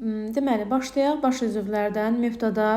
Deməli, başlayaq baş üzvlərdən, mübtəda,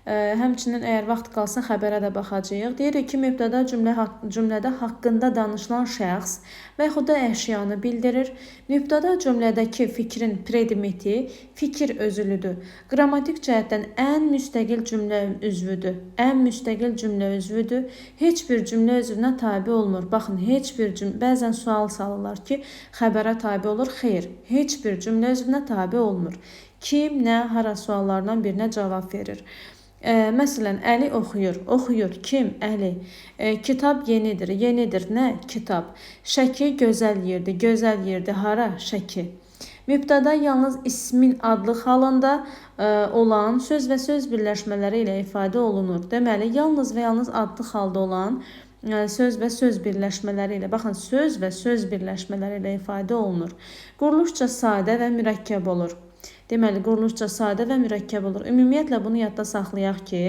həmçinin əgər vaxt qalsa xəbərə də baxacağıq. Deyirik ki, mübtəda cümlədə haqqında danışılan şəxs və yaxud da əşyanı bildirir. Mübtəda cümlədəki fikrin predmeti, fikir özülüdür. Qrammatik cəhətdən ən müstəqil cümlə üzvüdür. Ən müstəqil cümlə üzvüdür. Heç bir cümlə üzvünə tabe olmur. Baxın, heç bir cümlə, bəzən sual salırlar ki, xəbərə tabe olur. Xeyr, heç bir cümlə üzvünə tabe olmur. Kim, nə, hara suallarından birinə cavab verir. Məsələn, Əli oxuyur. Oxuyur. Kim? Əli. Kitab yenidir. Yenidir. Nə? Kitab. Şəki gözəl yerdir. Gözəl yerdir. Hara? Şəki. Mübtəda yalnız ismin adlıq halında olan söz və söz birləşmələri ilə ifadə olunur. Deməli, yalnız və yalnız adlıq halda olan söz və söz birləşmələri ilə, baxın, söz və söz birləşmələri ilə ifadə olunur. Quruluşca sadə və mürəkkəb olur. Deməli, quruluşca sadə və mürəkkəb olur. Ümumiyyətlə, bunu yadda saxlayaq ki,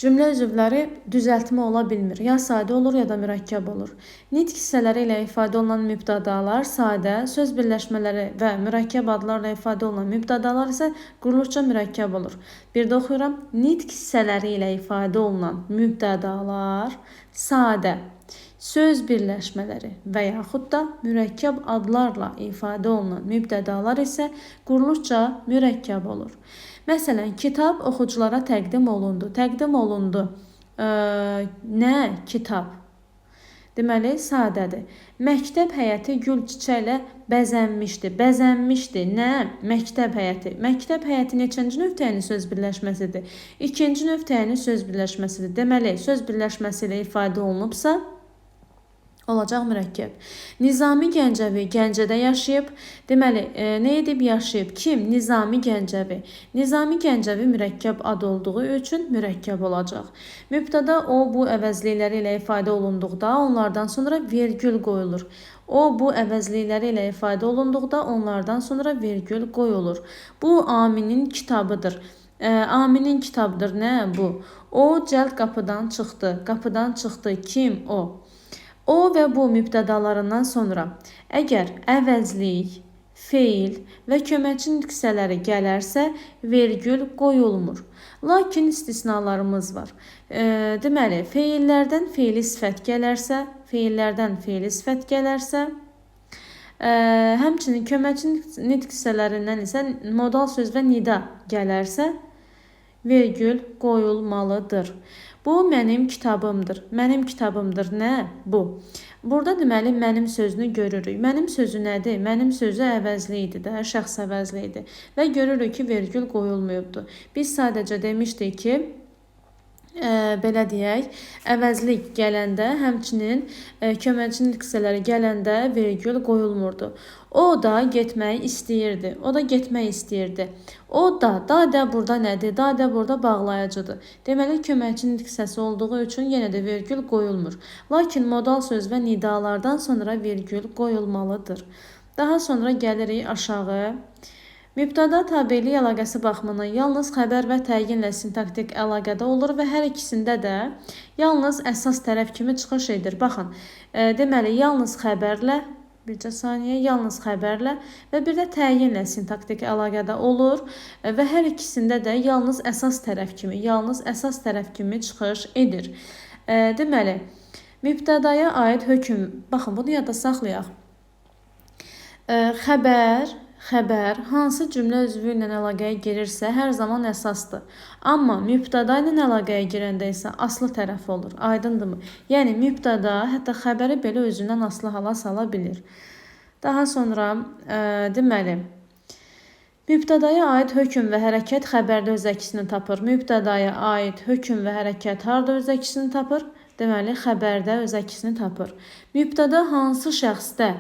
cümlə üzvləri düzəltmə ola bilmir. Ya sadə olur, ya da mürəkkəb olur. Nitq hissələri ilə ifadə olunan mübtədalar sadə, söz birləşmələri və mürəkkəb adlarla ifadə olunan mübtədalar isə quruluşca mürəkkəb olur. Bir də oxuyuram. Nitq hissələri ilə ifadə olunan mübtədalar sadə, söz birləşmələri və yaxud da mürəkkəb adlarla ifadə olunan mübtədalar isə quruluşca mürəkkəb olur. Məsələn, kitab oxuculara təqdim olundu. Təqdim olundu. Nə? Kitab. Deməli, sadədir. Məktəb həyəti gül çiçəklə bəzənmişdi. Bəzənmişdi. Nə? Məktəb həyəti. Məktəb həyəti neçənci növ-təyinin söz birləşməsidir? İkinci növ-təyinin söz birləşməsidir. Deməli, söz birləşməsi ilə ifadə olunubsa, olacaq mürəkkəb. Nizami Gəncəvi Gəncədə yaşayıb. Deməli, nə edib yaşayıb? Kim? Nizami Gəncəvi. Nizami Gəncəvi mürəkkəb ad olduğu üçün mürəkkəb olacaq. Mübtəda o, bu əvəzlikləri ilə ifadə olunduqda onlardan sonra vergül qoyulur. O, bu əvəzlikləri ilə ifadə olunduqda onlardan sonra vergül qoyulur. Bu Aminin kitabıdır. Aminin kitabıdır. Nə bu? O cəld qapıdan çıxdı. Qapıdan çıxdı. Kim? O. O və bu mübtədalarından sonra əgər əvəzlik, feil və köməkçi nitqsələri gələrsə, vergül qoyulmur. Lakin istisnalarımız var. Deməli, feillərdən feili sifət gələrsə, həmçinin köməkçi nitqsələrindən isə modal söz və nida gələrsə, vergül qoyulmalıdır. Bu mənim kitabımdır. Mənim kitabımdır. Nə? Bu. Burada deməli mənim sözünü görürük. Mənim sözü nədir? Mənim sözü əvəzlidir də, şəxs əvəzlidir. Və görürük ki, vergül qoyulmayıbdır. Biz sadəcə demişdik ki, belə deyək, əvəzlik gələndə, həmçinin köməkçi nitqsələri gələndə vergül qoyulmurdu. O da getmək istəyirdi. O da getmək istəyirdi. O da burada nədir? Da burada bağlayıcıdır. Deməli, köməkçi nitqsəsi olduğu üçün yenə də vergül qoyulmur. Lakin modal söz və nidalardan sonra vergül qoyulmalıdır. Daha sonra gəlirik aşağı. Mübtəda tabelik əlaqəsi baxımından yalnız xəbər və təyinlə sintaktik əlaqədə olur və hər ikisində də yalnız əsas tərəf kimi çıxış edir. Baxın, deməli, yalnız xəbərlə, yalnız xəbərlə və bir də təyinlə sintaktik əlaqədə olur və hər ikisində də yalnız əsas tərəf kimi çıxış edir. Deməli, mübtədaya aid hökm, baxın, bunu yadda saxlayaq. Xəbər hansı cümlə üzvü ilə əlaqəyə girirsə, hər zaman əsasdır. Amma mübtəda ilə əlaqəyə girəndə isə aslı tərəf olur. Aydındırmı? Yəni, mübtəda hətta xəbəri belə özündən aslı hala sala bilir. Daha sonra, deməli, mübtədaya aid hökm və hərəkət xəbərdə öz əksini tapır. Mübtədaya aid hökm və hərəkət harda öz əksini tapır? Deməli, xəbərdə öz əksini tapır. Mübtəda hansı şəxsdə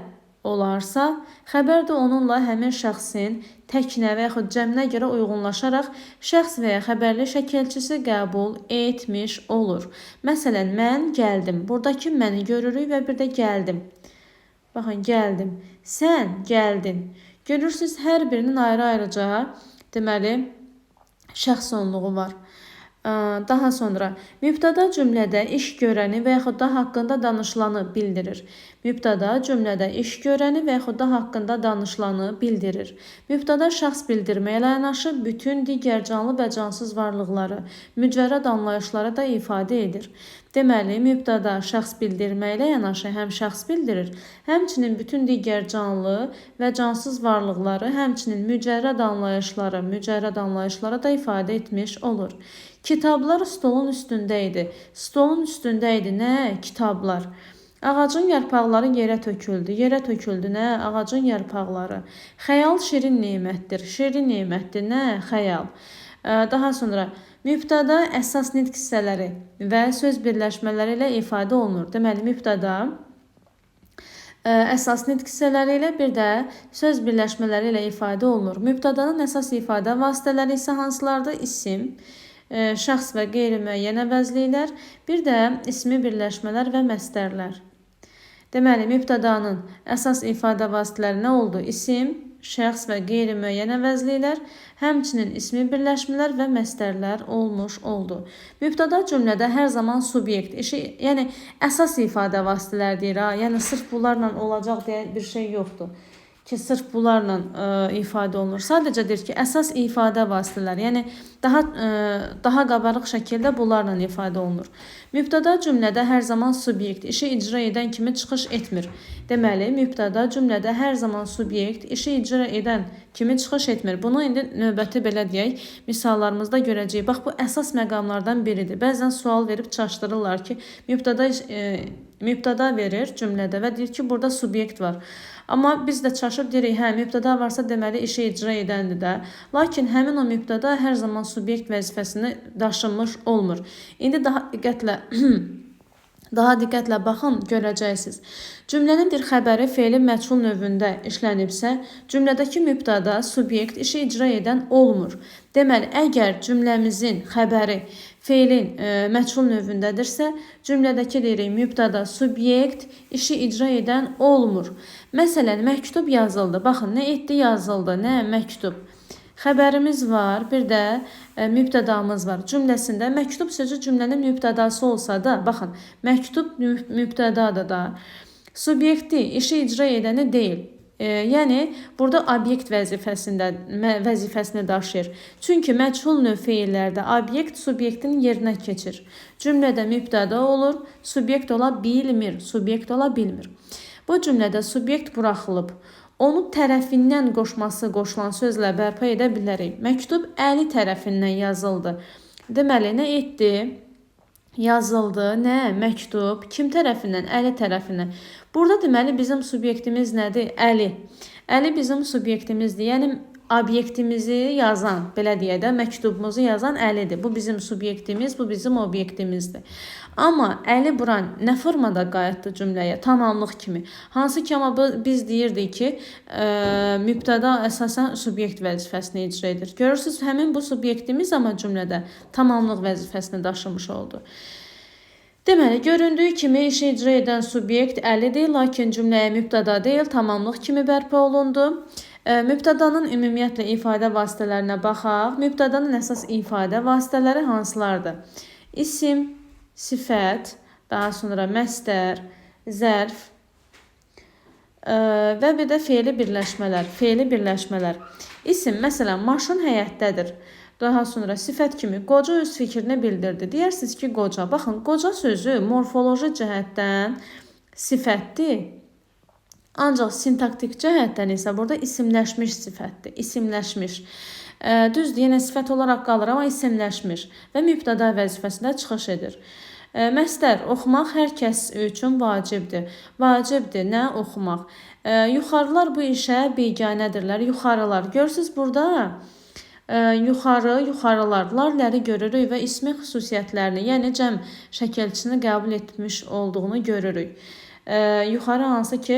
olarsa, xəbər də onunla həmin şəxsin təkinə və yaxud cəminə görə uyğunlaşaraq şəxs və ya xəbərli şəkilçisi qəbul etmiş olur. Məsələn, mən gəldim. Buradakı məni görürük və bir də gəldim. Baxın, gəldim. Sən gəldin. Görürsünüz, hər birinin ayrı-ayrıca deməli şəxs onluğu var. Daha sonra mübtəda cümlədə iş görəni və yaxud da haqqında danışılanı bildirir. Mübtəda cümlədə iş görəni və yaxud da haqqında danışılanı bildirir. Mübtəda şəxs bildirməklə yanaşı bütün digər canlı və cansız varlıqları, mücərrəd anlayışları da ifadə edir. Deməli, mübtəda şəxs bildirməklə yanaşı həm şəxs bildirir, həmçinin bütün digər canlı və cansız varlıqları, həmçinin mücərrəd anlayışları da ifadə etmiş olur. Kitablar stolun üstündə idi. Stolun üstündə idi nə? Kitablar. Ağacın yarpaqları yerə töküldü. Yerə töküldü nə? Ağacın yarpaqları. Xəyal şirin nemətdir. Şirin nemətdir nə? Xəyal. Daha sonra mübtəda əsas nitq hissələri və söz birləşmələri ilə ifadə olunur. Deməli, mübtəda əsas nitq hissələri ilə bir də söz birləşmələri ilə ifadə olunur. Mübtədanın əsas ifadə vasitələri isə hansılardır? İsim, şəxs və qeyri-müəyyən əvəzliklər, bir də ismi birləşmələr və məstərlər. Deməli, mübtədanın əsas ifadə vasitələri nə oldu? İsim, şəxs və qeyri-müəyyən əvəzliklər, həmçinin ismi birləşmələr və məstərlər olmuş oldu. Mübtəda cümlədə hər zaman subyekt, yəni əsas ifadə vasitələri deyir, yəni sırf bunlarla olacaq deyə bir şey yoxdur ki, sırf bunlarla ifadə olunur. Sadəcə deyir ki, əsas ifadə vasitələri, yəni daha qabarıq şəkildə bunlarla ifadə olunur. Mübtəda cümlədə hər zaman subyekt, işi icra edən kimi çıxış etmir. Deməli, mübtəda cümlədə hər zaman subyekt, işi icra edən kimi çıxış etmir. Bunu indi növbəti belə deyək, misallarımızda görəcəyik. Bax, bu əsas məqamlardan biridir. Bəzən sual verib çaşdırırlar ki, mübtəda verir cümlədə və deyir ki, burada subyekt var. Amma biz də çaşıb deyirik, hə, mübtəda varsa deməli işi icra edəndir də. Lakin həmin o mübtəda hər zaman subyekt vəzifəsini daşınmış olmur. İndi daha diqqətlə baxın, görəcəksiniz. Cümlənin bir xəbəri fe'li məchul növündə işlənibsə, cümlədəki mübtəda, subyekt işi icra edən olmur. Deməli, əgər cümləmizin xəbəri fe'lin məchul növündədirsə, cümlədəki deyirik mübtəda, subyekt işi icra edən olmur. Məsələn, məktub yazıldı. Baxın, nə etdi? Yazıldı. Nə? Məktub. Xəbərimiz var, bir də mübtədamız var. Cümləsində məktub sözü cümlənin mübtədası olsa da, baxın, məktub mübtədadır da, subyekti, işi icra edəni deyil. Yəni, burada obyekt vəzifəsini daşıyır. Çünki məchul növ feillərdə obyekt subyektin yerinə keçir. Cümlədə mübtəda olur, subyekt ola bilmir. Bu cümlədə subyekt buraxılıb. Onu tərəfindən qoşulan sözlə bərpa edə bilərik. Məktub Əli tərəfindən yazıldı. Deməli, nə etdi? Yazıldı. Nə? Məktub. Kim tərəfindən? Əli tərəfindən. Burada deməli bizim subyektimiz nədir? Əli. Əli bizim subyektimizdir. Yəni obyektimizi yazan, belə deyə də, məktubumuzu yazan Əlidir. Bu bizim subyektimiz, bu bizim obyektimizdir. Amma Əli bura nə formada qayıtdı cümləyə? Tamamlıq kimi. Hansı ki, amma biz deyirdik ki, mübtəda əsasən subyekt vəzifəsini icra edir. Görürsünüz, həmin bu subyektimiz amma cümlədə tamamlıq vəzifəsini daşımış oldu. Deməli, göründüyü kimi işi icra edən subyekt Əlidir, lakin cümləyə mübtəda deyil, tamamlıq kimi bərpa olundu. Mübtədanın ümumiyyətlə ifadə vasitələrinə baxaq. Mübtədanın əsas ifadə vasitələri hansılardır? İsim, sifət, daha sonra məstər, zərf və bir də fe'li birləşmələr. İsim, məsələn, maşın həyətdədir. Daha sonra sifət kimi qoca öz fikrini bildirdi. Deyirsiniz ki, qoca. Baxın, qoca sözü morfoloji cəhətdən sifətdir. Ancaq sintaktik cəhətdən isə burada isimləşmiş sifətdir. İsimləşmiş. Düzdür, yenə sifət olaraq qalır, amma isimləşmiş və mübtəda vəzifəsində çıxış edir. Məstər, oxumaq hər kəs üçün vacibdir. Vacibdir, nə? Oxumaq. Yuxarılar bu işə biganədirlər. Yuxarılar. Görürsünüz, burada yuxarılar, lərləri görürük və ismi xüsusiyyətlərini, yəni cəm şəkilçisini qəbul etmiş olduğunu görürük. Yuxarı hansı ki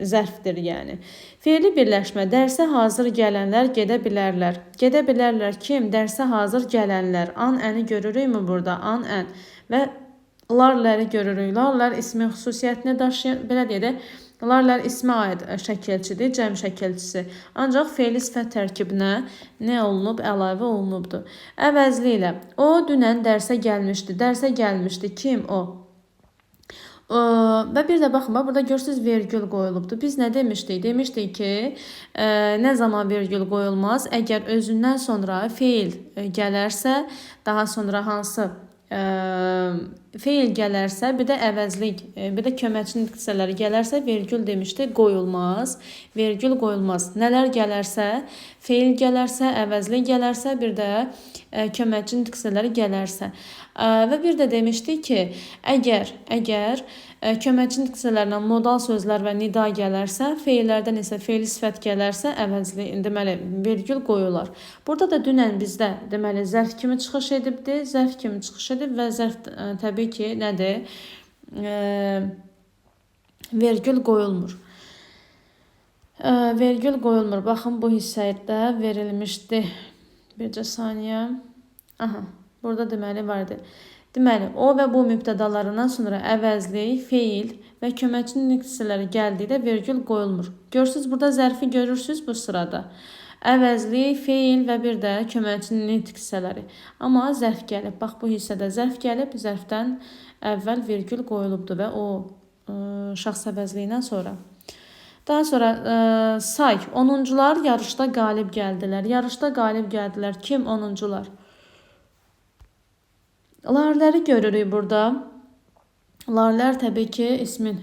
zərfdir yəni. Fe'li birləşmə, dərsə hazır gələnlər gedə bilərlər. Gedə bilərlər kim? Dərsə hazır gələnlər. An, əni görürükmü burada? An, ən və larləri görürük. Larlar ismin xüsusiyyətini daşıyır. Belə deyək də, Larlər ismə aid şəkilçidir, cəm şəkilçisi. Ancaq fe'li sifət tərkibinə nə olunub? Əlavə olunubdur. Əvəzli ilə o dünən dərsə gəlmişdi. Dərsə gəlmişdi. Kim o? Və bir də baxın, burada görürsünüz vergül qoyulubdur. Biz nə demişdik? Demişdik ki, nə zaman vergül qoyulmaz? Əgər özündən sonra feil gələrsə, daha sonra hansı feil gələrsə, bir də əvəzlik, bir də köməkçi nitq hissələri gələrsə, vergül demişdi, qoyulmaz. Vergül qoyulmaz. Nələr gələrsə, feil gələrsə, əvəzlik gələrsə, bir də köməkçi nitq hissələri gələrsə. Və bir də demişdik ki, əgər köməkçi nitq hissələrinə modal sözlər və nida gələrsə, feillərdən isə fe'li sifət gələrsə, əvəzli, deməli, vergül qoyular. Burada da dünən bizdə, deməli, zərf kimi çıxış edibdir, zərf kimi çıxış edib və zərf təbii ki, nədir? Vergül qoyulmur. Vergül qoyulmur. Baxın, bu hissədə verilmişdi. Bircə saniyə. Aha, burada deməli vardı. Deməli, o və bu mübtədalarından sonra əvəzlik, feil və köməkçi nitq hissələri gəldikdə vergül qoyulmur. Görürsünüz, burada zərfi görürsünüz bu sırada. Əvəzlik, feil və bir də köməkçi nitq hissələri. Amma zərf gəlib. Bax, bu hissədə zərf gəlib, zərfdən əvvəl vergül qoyulubdur və o şəxs əvəzliyindən sonra. Daha sonra say, 10-cular yarışda qalib gəldilər. Yarışda qalib gəldilər. Kim 10-cular? Larləri görürük burada. Larlər təbii ki, ismin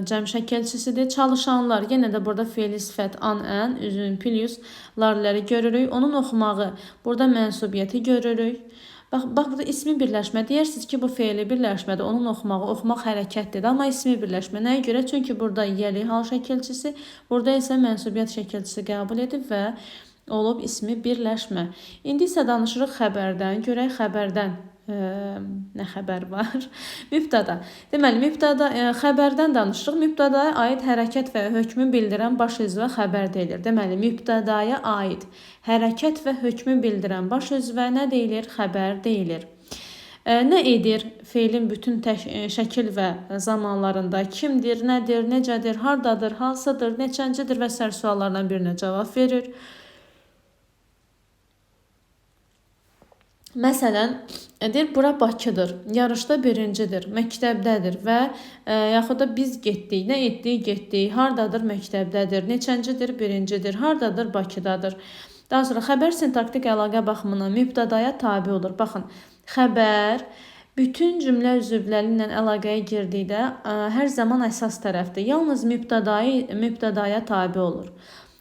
cəm şəkilçisidir. Çalışanlar, yenə də burada fe'li sifət an, ən, üzün, plus larləri görürük. Onun oxumağı, burada mənsubiyyəti görürük. Bax, burada ismi birləşmə. Deyirsiniz ki, bu fe'li birləşmədir. Onun oxumağı, oxumaq hərəkətdir. Amma ismi birləşmə. Nəyə görə? Çünki burada yəli hal şəkilçisi, burada isə mənsubiyyət şəkilçisi qəbul edib və olub ismi birləşmə. İndi isə danışırıq xəbərdən. Görək xəbərdən nə xəbər var? Mübtəda. Deməli, xəbərdən danışırıq. Mübtədaya aid hərəkət və hökmü bildirən baş üzvə xəbər deyilir. Deməli, mübtədaya aid hərəkət və hökmü bildirən baş üzvə nə deyilir? Xəbər deyilir. Nə edir? Feilin bütün şəkil və zamanlarında kimdir, nədir, necədir, hardadır, hansıdır, neçəncidir və sair suallardan birinə cavab verir. Məsələn, deyir, bura Bakıdır, yarışda birincidir, məktəbdədir və yaxud da biz getdik, nə etdik, getdik, hardadır, məktəbdədir, neçəncidir, birincidir, hardadır, Bakıdadır. Daha sonra xəbər sintaktik əlaqə baxımından mübtədaya tabi olur. Baxın, xəbər bütün cümlə üzvləri ilə əlaqəyə girdikdə hər zaman əsas tərəfdir. Yalnız mübtədaya tabi olur.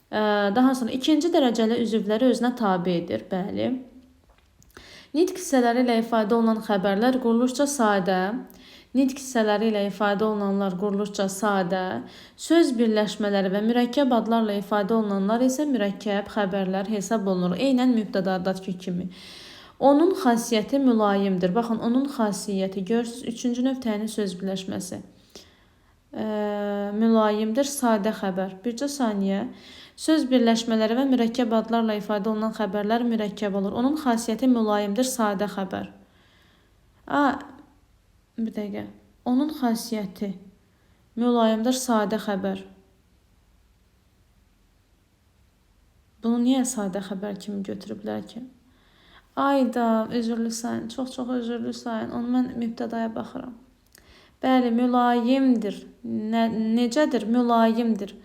Daha sonra ikinci dərəcəli üzvləri özünə tabi edir, bəli. Nitq hissələri ilə ifadə olunan xəbərlər quruluşca sadə, nitq hissələri ilə ifadə olunanlar quruluşca sadə, söz birləşmələri və mürəkkəb adlarla ifadə olunanlar isə mürəkkəb xəbərlər hesab olunur. Eynən mübtədadakı kimi. Onun xasiyyəti mülayimdir. Baxın, onun xasiyyəti, görürsünüz, üçüncü növ təyin söz birləşməsi. Mülayimdir, sadə xəbər. Bircə saniyə. Söz birləşmələri və mürəkkəb adlarla ifadə olunan xəbərlər mürəkkəb olur. Onun xasiyyəti mülayimdir, sadə xəbər. Bir dəqiqə. Onun xasiyyəti mülayimdir, sadə xəbər. Bunu niyə sadə xəbər kimi götürüblər ki? Ayda, özürlü sayın, çox özürlü sayın. Onu mən mübtədaya baxıram. Bəli, mülayimdir. Necədir? Mülayimdir.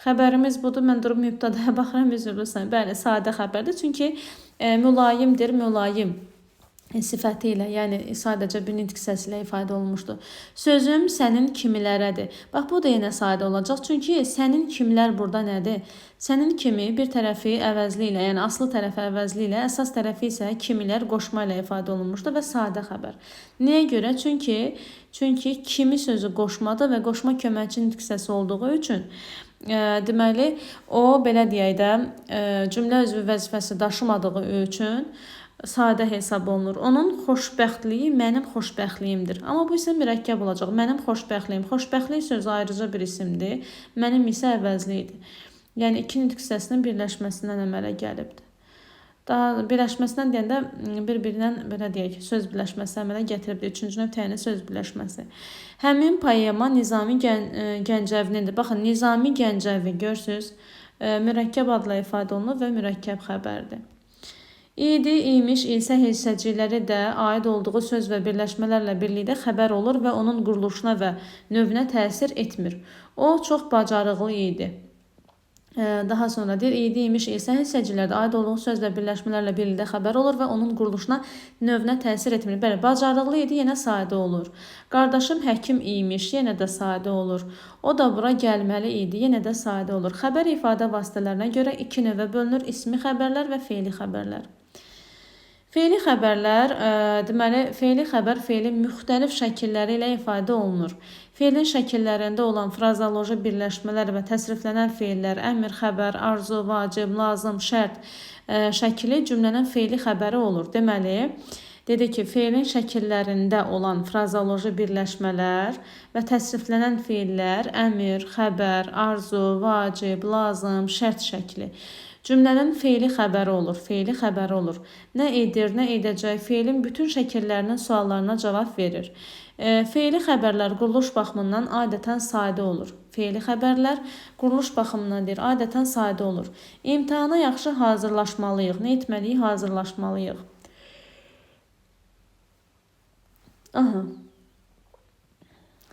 Xəbərimiz budur. Mən durub mübtədaya baxıram, üzürlü sayın. Bəli, sadə xəbərdir. Çünki mülayimdir, mülayim sifəti ilə, yəni sadəcə bir nitq hissəsi ilə ifadə olunmuşdur. Sözüm sənin kimilərədir. Bax, bu da yenə sadə olacaq. Çünki sənin kimlər burada nədir? Sənin kimi bir tərəfi əvəzli ilə, yəni aslı tərəfi əvəzli ilə, əsas tərəfi isə kimilər qoşma ilə ifadə olunmuşdur və sadə xəbər. Nəyə görə? Çünki kimi sözü qoşmadır və qoşma köməkçi nitq hissəsi olduğu üçün deməli, o, belə deyək də, cümlə üzvü vəzifəsi daşımadığı üçün sadə hesab olunur. Onun xoşbəxtliyi mənim xoşbəxtliyimdir. Amma bu isə mürəkkəb olacaq. Mənim xoşbəxtliyim. Xoşbəxtlik sözü ayrıca bir isimdir. Mənim isə əvəzlidir. Yəni, iki nitq hissəsinin birləşməsindən əmələ gəlibdir. Daha birləşməsindən deyəndə bir-birindən belə deyək, söz birləşməsi əmələ gətiribdir. Üçüncü növ təyini söz birləşməsi. Həmin poema Nizami Gəncəvinindir. Baxın, Nizami Gəncəvi görürsüz, mürəkkəb adla ifadə olunur və mürəkkəb xəbərdir. İdi, imiş, ilsə, hissəcikləri də aid olduğu söz və birləşmələrlə birlikdə xəbər olur və onun quruluşuna və növünə təsir etmir. O çox bacarıqlı idi. Daha sonra deyir, idi, imiş, ilsə, hissəciklərdə aid olduğu söz və birləşmələrlə birlikdə xəbər olur və onun quruluşuna, növünə təsir etmir. Bəli, bacarıqlı idi, yenə sadə olur. Qardaşım həkim imiş, yenə də sadə olur. O da bura gəlməli idi, yenə də sadə olur. Xəbər ifadə vasitələrinə görə iki növə bölünür: ismi xəbərlər və fe'li xəbərlər. Fe'li xəbərlər, deməli, fe'li xəbər fe'lin müxtəlif şəkilləri ilə ifadə olunur. Fe'lin şəkillərində olan frazoloji birləşmələr və təsriflənən fe'llər, əmr, xəbər, arzu, vacib, lazım, şərt şəkili cümlənin fe'li xəbəri olur. Deməli, dedi ki, fe'lin şəkillərində olan frazoloji birləşmələr və təsriflənən fe'llər, əmr, xəbər, arzu, vacib, lazım, şərt şəkli cümlənin fe'li xəbəri olur, fe'li xəbəri olur. Nə edir, nə edəcək, fe'lin bütün şəkillərinin suallarına cavab verir. Fe'li xəbərlər quruluş baxımından adətən sadə olur. Fe'li xəbərlər quruluş baxımından deyir, adətən sadə olur. İmtahana yaxşı hazırlaşmalıyıq. Nə etməliyik? Hazırlaşmalıyıq.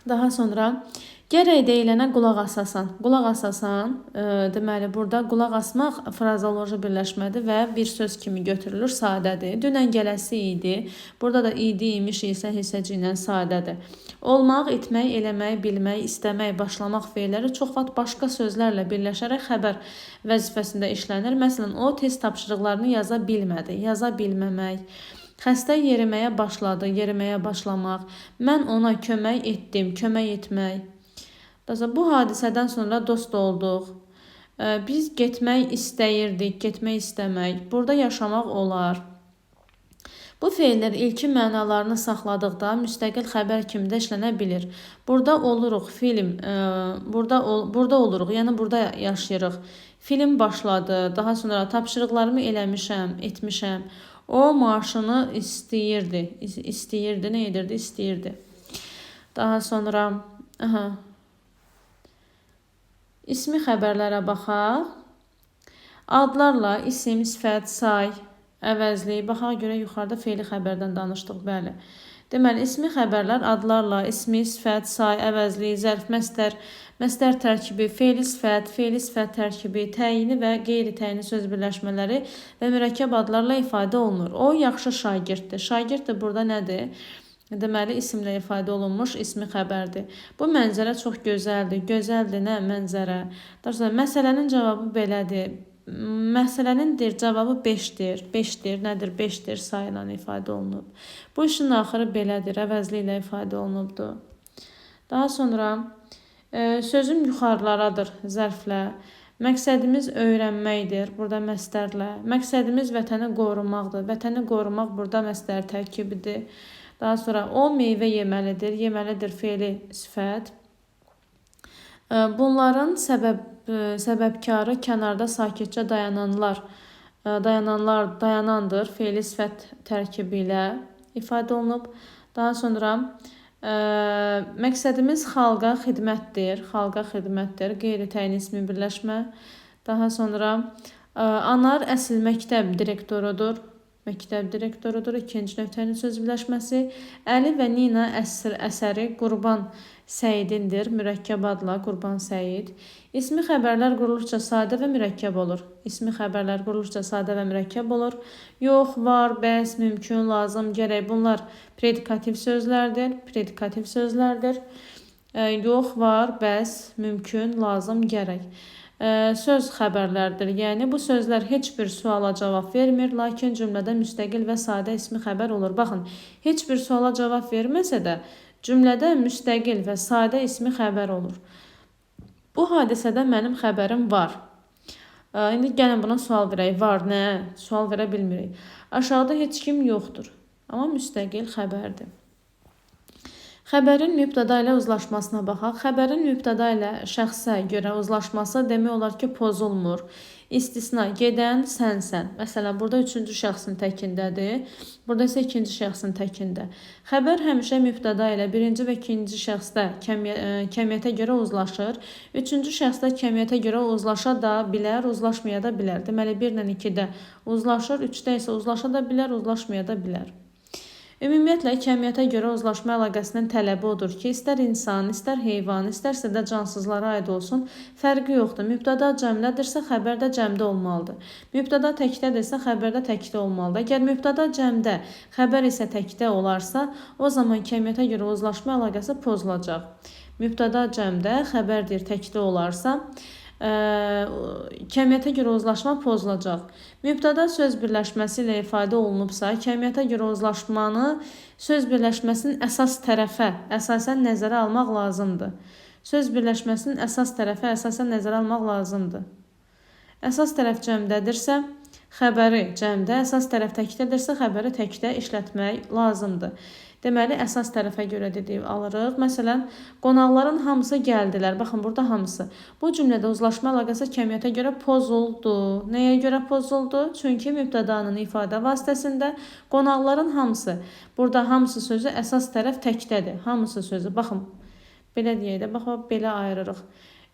Daha sonra gərək deyilənə qulaq asasan. Qulaq asasan, deməli, burada qulaq asmaq frazoloji birləşmədir və bir söz kimi götürülür, sadədir. Dünən gələsi idi. Burada da idi, imiş, isə, hissəciklə sadədir. Olmaq, etmək, eləmək, bilmək, istəmək, başlamaq fe'lləri çox vaxt başqa sözlərlə birləşərək xəbər vəzifəsində işlənir. Məsələn, o test tapşırıqlarını yaza bilmədi, yaza bilməmək. Xəstə yeriməyə başladı, yeriməyə başlamaq. Mən ona kömək etdim, kömək etmək. Bu hadisədən sonra dost olduq. Biz getmək istəyirdik, getmək istəmək. Burada yaşamaq olar. Bu fe'llər ilkin mənalarını saxladıqda müstəqil xəbər kimi də işlənə bilir. Burada oluruq, film, burada oluruq, yəni burada yaşayırıq. Film başladı, daha sonra tapşırıqlarımı eləmişəm, etmişəm. O maaşını istəyirdi. İstəyirdi, nə edirdi? İstəyirdi. Daha sonra ismi xəbərlərə baxaq. Adlarla isim, sifət, say, əvəzli. Baxaq görə yuxarıda fe'li xəbərdən danışdıq, bəli. Deməli, ismi xəbərlər adlarla ismi, sifət, say, əvəzli, zərf, məstər, məstər tərkibi, fe'li sifət tərkibi, təyini və qeyri-təyini söz birləşmələri və mürəkkəb adlarla ifadə olunur. O yaxşı şagirddir. Şagird də burada nədir? Deməli, isimlə ifadə olunmuş ismi xəbərdir. Bu mənzərə çox gözəldir. Gözəldir, nə? Mənzərə. Məsələnin cavabı belədir. Məsələnin cavabı 5-dir. 5-dir, nədir? 5-dir sayla ifadə olunub. Bu işin axırı belədir, əvəzli ilə ifadə olunubdur. Daha sonra sözüm yuxarılarıdır zərflə. Məqsədimiz öyrənməkdir, burada məstərlə. Məqsədimiz vətəni qorumaqdır. Vətəni qorumaq burada məstər tərkibidir. Daha sonra o meyvə yeməlidir. Yeməlidir fe'li sifət. Bunların səbəbkarı kənarda sakitcə dayananlar. Dayanandır. Fe'li sifət tərkibi ilə ifadə olunub. Daha sonra məqsədimiz xalqa xidmətdir. Xalqa xidmətdir. Qeyri-təyin ismi birləşmə. Daha sonra Anar əsl məktəb direktorudur. Məktəb direktorudur. İkinci növ təyin söz birləşməsi. Əli və Nina əsəri Qurban Səidindir. Mürəkkəb adla Qurban Səid. İsmi xəbərlər quruluşca sadə və mürəkkəb olur. İsmi xəbərlər quruluşca sadə və mürəkkəb olur. Yox, var, bəs, mümkün, lazım, gərək. Bunlar predikativ sözlərdir. Predikativ sözlərdir. Yox, var, bəs, mümkün, lazım, gərək. Söz xəbərlərdir. Yəni, bu sözlər heç bir suala cavab vermir, lakin cümlədə müstəqil və sadə ismi xəbər olur. Baxın, heç bir suala cavab verməsə də, cümlədə müstəqil və sadə ismi xəbər olur. Bu hadisədə mənim xəbərim var. İndi gəlin buna sual verək. Var, nə? Sual verə bilmirik. Aşağıda heç kim yoxdur. Amma müstəqil xəbərdir. Xəbərin mübtəda ilə uzlaşmasına baxaq. Xəbərin mübtəda ilə şəxsə görə uzlaşması demək olar ki, pozulmur. İstisna gedən sənsən. Məsələn, burada üçüncü şəxsin təkindədir. Burada isə ikinci şəxsin təkində. Xəbər həmişə mübtəda ilə birinci və ikinci şəxsdə kəmiyyətə görə uzlaşır. Üçüncü şəxsdə kəmiyyətə görə uzlaşa da bilər, uzlaşmaya da bilər. Deməli, 1 ilə 2-də uzlaşır, 3-də isə uzlaşa da bilər, uzlaşmaya da bilər. Ümumiyyətlə, kəmiyyətə görə uzlaşma əlaqəsinin tələbi odur ki, istər insan, istər heyvan, istərsə də cansızlara aid olsun, fərqi yoxdur. Mübtəda cəmlədirsə, xəbər də cəmdə olmalıdır. Mübtəda təkdədirsə, xəbər də təkdə olmalıdır. Əgər mübtəda cəmdə, xəbər isə təkdə olarsa, o zaman kəmiyyətə görə uzlaşma əlaqəsi pozulacaq. Mübtəda cəmdə, xəbər deyir təkdə olarsa, kəmiyyətə görə uzlaşma pozulacaq. Mübtəda söz birləşməsi ilə ifadə olunubsa, kəmiyyətə görə uzlaşmanı söz birləşməsinin əsas tərəfə əsasən nəzərə almaq lazımdır. Söz birləşməsinin əsas tərəfə əsasən nəzərə almaq lazımdır. Əsas tərəf cəmdədirsə, xəbəri cəmdə, əsas tərəf təkdədirsə, xəbəri təkdə işlətmək lazımdır. Deməli, əsas tərəfə görə dedik alırıq. Məsələn, qonaqların hamısı gəldilər. Baxın, burada hamısı. Bu cümlədə uzlaşma əlaqəsi kəmiyyətə görə pozuldu. Nəyə görə pozuldu? Çünki mübtədanın ifadə vasitəsində qonaqların hamısı. Burada hamısı sözü əsas tərəf təkdədir. Hamısı sözü. Baxın, belə deyək də, baxın, belə ayırırıq.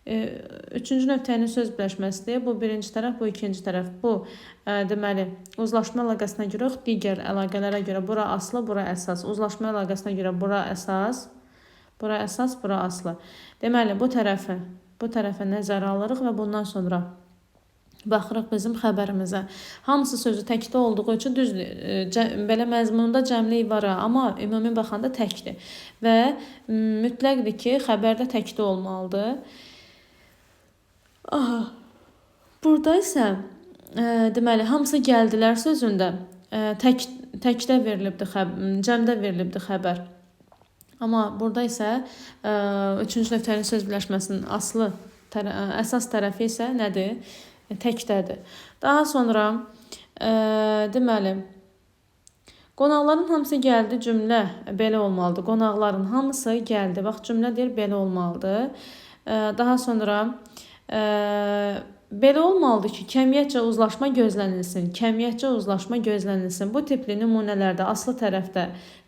Üçüncü nöqtənin söz birləşməsidir. Bu birinci tərəf, bu ikinci tərəf. Bu, deməli, uzlaşma əlaqəsinə görə digər əlaqələrə görə bura aslı, bura əsas. Uzlaşma əlaqəsinə görə bura əsas, bura aslı. Deməli, bu tərəfə nəzərə alırıq və bundan sonra baxırıq bizim xəbərimizə. Hamısı sözü təkdə olduğu üçün düzdür. Belə məzmununda cəmlik var, amma ümumi baxanda təkdir. Və mütləqdir ki, xəbər də təkdə olmalıdır. Burada isə deməli, hamısı gəldilər sözündə təkdə verilibdir, cəmdə verilibdir xəbər. Amma burada isə üçüncü nöqtənin söz birləşməsinin əsas tərəfi isə nədir? Təkdədir. Daha sonra deməli, qonaqların hamısı gəldi cümlə belə olmalıdır. Qonaqların hamısı gəldi. Bax, cümlə deyir belə olmalıdır. Daha sonra belə olmalıdır ki, kəmiyyətcə uzlaşma gözlənilsin. Kəmiyyətcə uzlaşma gözlənilsin. Bu tipli nümunələrdə aslı tərəfdə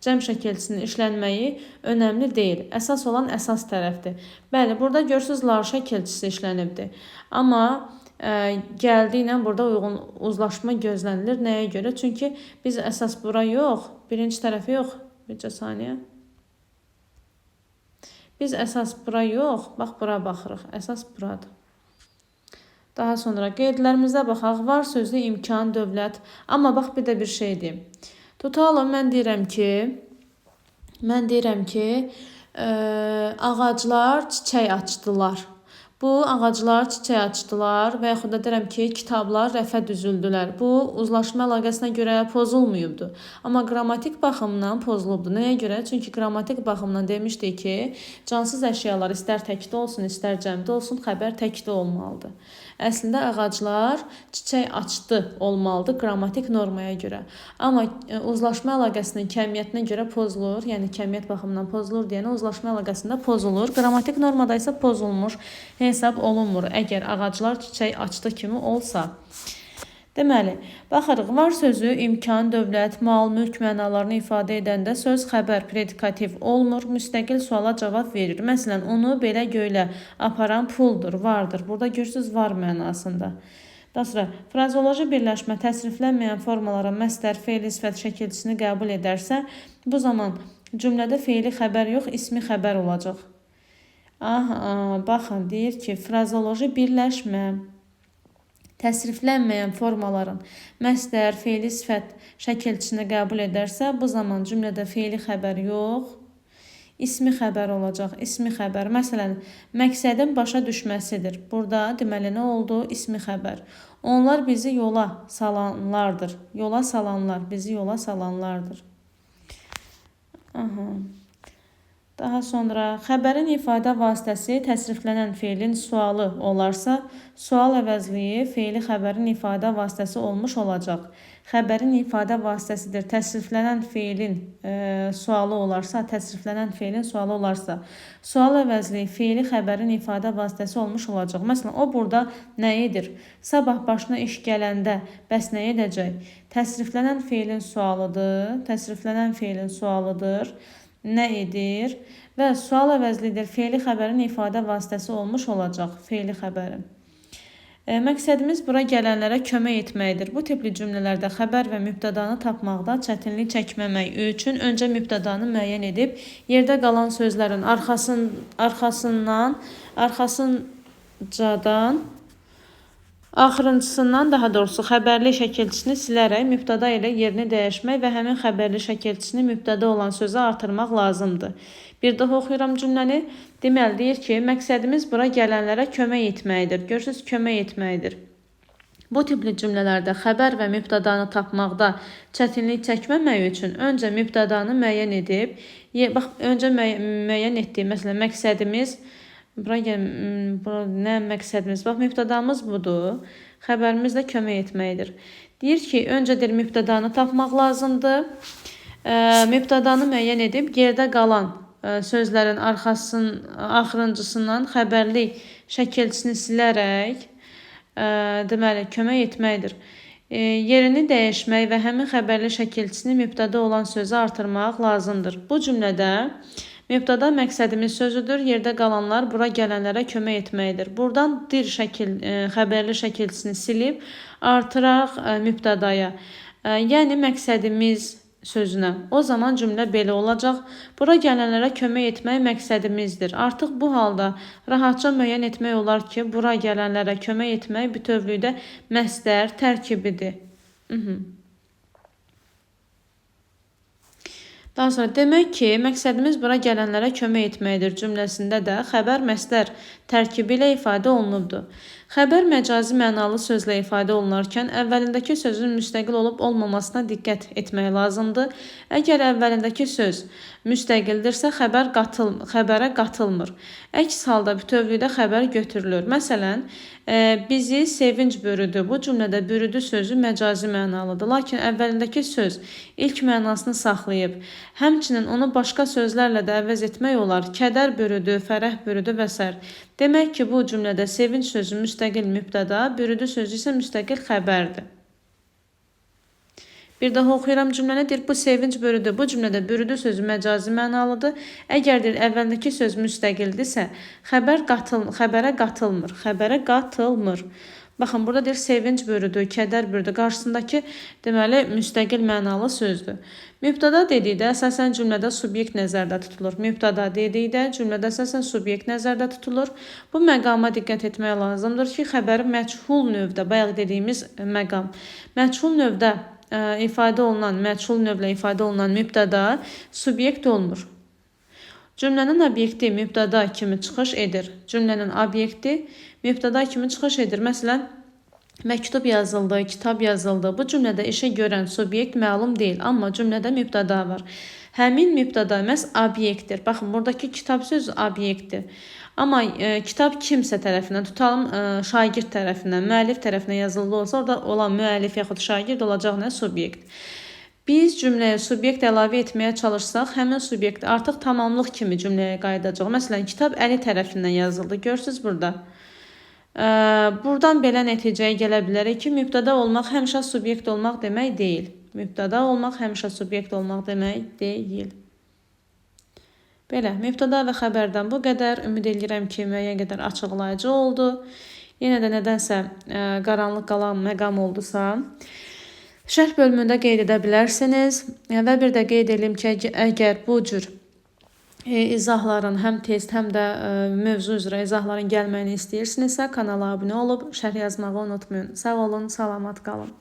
cəm şəkilçisinin işlənməyi önəmli deyil. Əsas olan əsas tərəfdir. Bəli, burada görürsünüz, lar şəkilçisi işlənibdir. Amma gəldi ilə burada uyğun uzlaşma gözlənilir. Nəyə görə? Çünki biz əsas bura yox, birinci tərəfi yox. Bircə saniyə. Biz əsas bura yox, bax, bura baxırıq. Əsas buradır. Daha sonra qeydlərimizə baxaq. Var sözü imkan, dövlət. Amma bax, bir də bir şey deyim. Tutalım, mən deyirəm ki, ağaclar çiçək açdılar. Bu, ağaclar çiçək açdılar və yaxud da deyirəm ki, kitablar rəfə düzüldülər. Bu, uzlaşma əlaqəsinə görə pozulmayıbdır. Amma qrammatik baxımdan pozulubdur. Nəyə görə? Çünki qrammatik baxımdan demişdik ki, cansız əşyalar istər təkdə olsun, istər cəmdə olsun, xəbər təkdə olmalıdır. Əslində, ağaclar çiçək açdı olmalıdır qrammatik normaya görə. Amma uzlaşma əlaqəsinin kəmiyyətinə görə pozulur, yəni kəmiyyət baxımından pozulur deyənə uzlaşma əlaqəsində pozulur. Qrammatik normada isə pozulmuş hesab olunmur, əgər ağaclar çiçək açdı kimi olsa. Deməli, baxırıq, var sözü imkan, dövlət, mal, mülk mənalarını ifadə edəndə söz xəbər predikativ olmur, müstəqil suala cavab verir. Məsələn, onu belə göylə aparan puldur, vardır. Burada görürsünüz, var mənasında. Daha sonra, frazoloji birləşmə təsriflənməyən formalara məstər, fe'li, sifət şəkilçisini qəbul edərsə, bu zaman cümlədə fe'li xəbər yox, ismi xəbər olacaq. Baxın, deyir ki, frazoloji birləşmə təsriflənməyən formaların məstər, fe'li, sifət şəkilçisini qəbul edərsə, bu zaman cümlədə fe'li xəbər yox, ismi xəbər olacaq. İsmi xəbər. Məsələn, məqsədin başa düşməsidir. Burada deməli nə oldu? İsmi xəbər. Onlar bizi yola salanlardır. Yola salanlar, bizi yola salanlardır. Daha sonra xəbərin ifadə vasitəsi təsriflənən feilin sualı olarsa, sual əvəzliyi feili xəbərin ifadə vasitəsi olmuş olacaq. Xəbərin ifadə vasitəsidir. Təsriflənən feilin sualı olarsa, sual əvəzliyi feili xəbərin ifadə vasitəsi olmuş olacaq. Məsələn, o burada nə edir? Sabah başına iş gələndə bəs nə edəcək? Təsriflənən feilin sualıdır. Nə edir? Və sual əvəzlidir. Feili xəbərin ifadə vasitəsi olmuş olacaq. Feili xəbərin. Məqsədimiz bura gələnlərə kömək etməkdir. Bu tipli cümlələrdə xəbər və mübtədanı tapmaqda çətinlik çəkməmək üçün öncə mübtədanı müəyyən edib, yerdə qalan sözlərin axırıncısından daha doğrusu xəbərli şəkilçisini silərək mübtəda ilə yerini dəyişmək və həmin xəbərli şəkilçisini mübtəda olan sözə artırmaq lazımdır. Bir daha oxuyuram cümləni. Deməli, deyir ki, məqsədimiz bura gələnlərə kömək etməkdir. Görürsünüz, kömək etməkdir. Bu tipli cümlələrdə xəbər və mübtədanı tapmaqda çətinlik çəkməmək üçün öncə mübtədanı müəyyən edib, müəyyən etdiyi, məsələn, məqsədimiz, nə məqsədimiz? Bax, mübtədamız budur. Xəbərimiz də kömək etməkdir. Deyir ki, öncədir mübtədanı tapmaq lazımdır. Mübtədanı müəyyən edib, yerdə qalan sözlərin axırıncısından xəbərli şəkilçisini silərək, deməli, kömək etməkdir. Yerini dəyişmək və həmin xəbərli şəkilçisini mübtəda olan sözə artırmaq lazımdır. Bu cümlədə mübtəda məqsədimiz sözüdür. Yerdə qalanlar bura gələnlərə kömək etməkdir. Buradan dir xəbərli şəkilçisini silib artıraq mübtədaya. Yəni məqsədimiz sözünə. O zaman cümlə belə olacaq. Bura gələnlərə kömək etmək məqsədimizdir. Artıq bu halda rahatca müəyyən etmək olar ki, bura gələnlərə kömək etmək bütövlükdə məsdər tərkibidir. Daha sonra demək ki, məqsədimiz bura gələnlərə kömək etməkdir cümləsində də xəbər məsdər tərkibi ilə ifadə olunubdur. Xəbər məcazi mənalı sözlə ifadə olunarkən əvvəlindəki sözün müstəqil olub olmamasına diqqət etmək lazımdır. Əgər əvvəlindəki söz müstəqildirsə, xəbərə qatılmır. Əks halda bütövlükdə xəbər götürülür. Məsələn, bizi sevinc bürüdü. Bu cümlədə bürüdü sözü məcazi mənalıdır. Lakin əvvəlindəki söz ilk mənasını saxlayıb, həmçinin onu başqa sözlərlə də əvəz etmək olar. Kədər bürüdü, fərəh bürüdü və s. Demək ki, bu cümlədə sevinc sözü müstəqil mübtəda, bürüdü sözü isə müstəqil xəbərdir. Bir daha oxuyuram cümləni. Deyir, bu sevinc bürüdü. Bu cümlədə bürüdü sözü məcazi mənalıdır. Əgər əvvəlindəki söz müstəqildirsə, xəbərə qatılmır. Baxın, burada deyir, sevinc bürüdü, kədər bürüdü. Qarşısındakı, deməli, müstəqil mənalı sözdür. Mübtəda dedikdə əsasən cümlədə subyekt nəzərdə tutulur. Bu məqama diqqət etmək lazımdır ki, xəbəri məchul növdə, bayaq dediyimiz məqam, məchul növlə ifadə olunan mübtəda subyekt olmur. Cümlənin obyekti mübtəda kimi çıxış edir. Məsələn, məktub yazıldı, kitab yazıldı. Bu cümlədə işə görən subyekt məlum deyil, amma cümlədə mübtəda var. Həmin mübtəda məhz obyektdir. Baxın, buradakı kitab sözü obyektdir. Amma kitab kimsə tərəfindən, tutalım şagird tərəfindən, müəllif tərəfindən yazıldı olsa, orada olan müəllif yaxud şagird olacaq nə? Subyekt. Biz cümləyə subyekt əlavə etməyə çalışsaq, həmin subyekt artıq tamamlıq kimi cümləyə qayıdacaq. Məsələn, kitab Əli tərəfindən yazıldı. Görürsünüz burada. Buradan belə nəticəyə gələ bilərik ki, mübtəda olmaq həmişə subyekt olmaq demək deyil. Belə, mübtəda və xəbərdən bu qədər. Ümid edirəm ki, müəyyən qədər açıqlayıcı oldu. Yenə də nədənsə qaranlıq qalan məqam oldusa, şərh bölümündə qeyd edə bilərsiniz. Və bir də qeyd edim ki, əgər bu cür izahların həm test, həm də mövzu üzrə izahların gəlməyini istəyirsinizsə, kanala abunə olub, şərh yazmağı unutmayın. Sağ olun, salamat qalın.